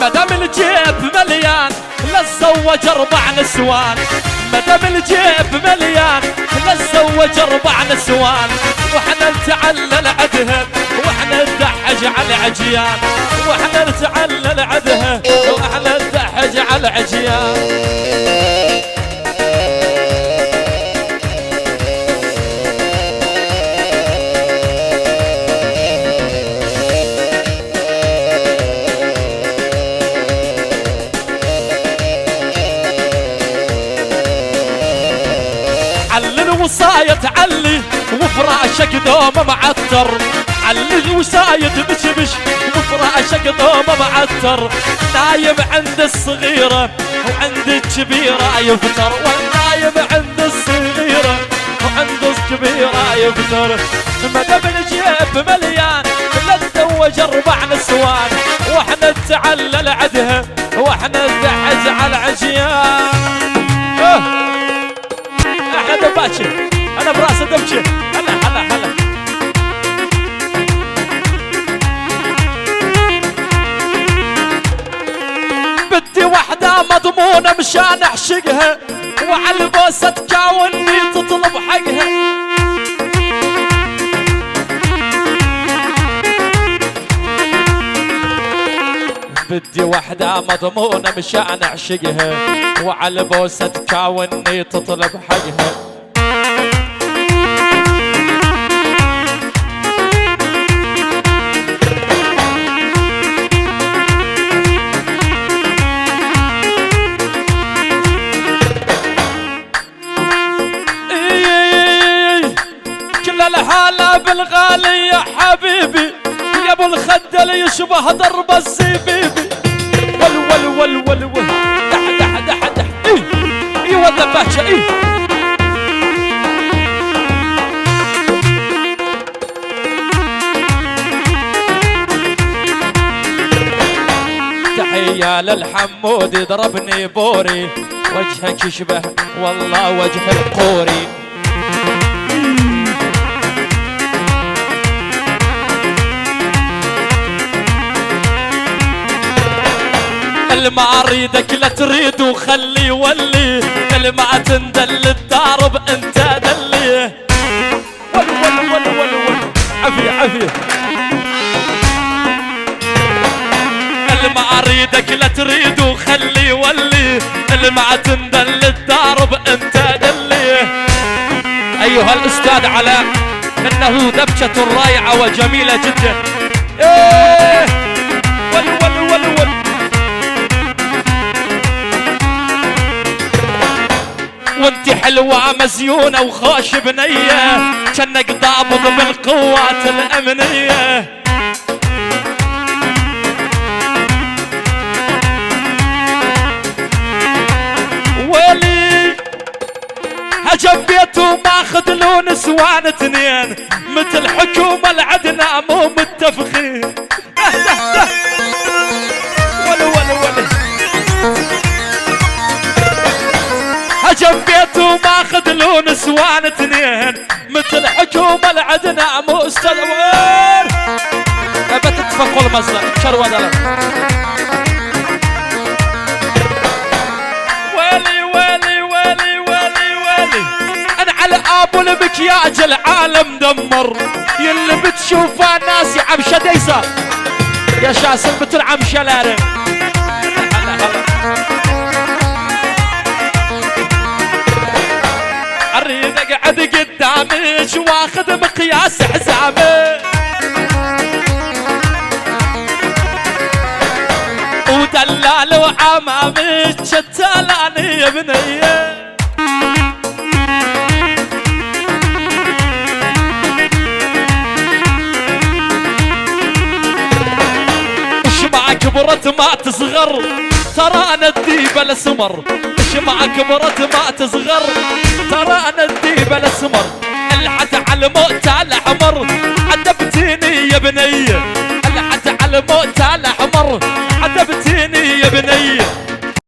مدام الجيب مليان لتزوج 4 نسوان، مدام الجيب مليان لتزوج 4 نسوان، واحنا نتعلل عدها واحنا ندحج على العجيان، واحنا نتعلل عدها واحنا ندحج على العجيان. علي الوصاية تعلي وفراشك دوما معطر، علي الوصاية تبشبش وفراشك دوما معطر، نايم عند الصغيرة وعند الكبيرة يفتر، والنايم عند الصغيرة وعند الكبيرة يفتر. مدام الجيب مليان لا تزوج 4 نسوان، واحنا نتعلل عدها واحنا ندحج على العجيان. انا باكر انا براسي دبكي. هلا بدي وحده مضمونه مشان اعشقها، وعلى البوسه تكاوني تطلب حقها. بدي وحده مضمونه مشان اعشقها، وعلى البوسه تكاوني تطلب حقها. الحالة بالغالي يا حبيبي يا ابو الخدل يشبه ضرب الزبيبي. ول ول ول ول ول دح دح دح دح اي ولا باشا اي. تحية للحمود ضربني بوري، وجهك يشبه والله وجه القوري. ما اريدك لا تريد وخلي ولي، ما تندل الدارب انت دلي. ول ول ول ول ول عافية عافية. ما اريدك لا تريد وخلي ولي، ما تندل الدارب انت دلي. ايها الاستاذ علاء انه دبشة رائعة وجميلة جدا. ايه ول ول ول ول. وانت حلوة مزيونة وخوش بنية، جنك ضابط بالقوات الأمنية. ويلي هجم بيته ماخذ له نسوان 2، مثل حكومة العدنا مو متفقين. ولو ولو ولو هجم بيته ماخذ له نسوان 2، مثل حكومة العدنا مو استاذ وين. بتتفقوا المصدر شروة دلال. ويلي ويلي ويلي ويلي ويلي، انا على ابو المكياج العالم دمر، يلي بتشوفه ناس عمشة ديسة يا شاسم مثل عمشة لارم. اريد اقعد قدامك واخذ مقياس حزامي، ودلال وعمامك شتالاني يا بنيه. وش ما كبرت ما تصغر، ترى انا الديبه الاسمر. وش ما كبرت ما تصغر، ترى انا الديبه الاسمر. الحت على الموت الاحمر عذبتيني يا بنيه، الحت على الموت الاحمر عذبتيني يا بنيه.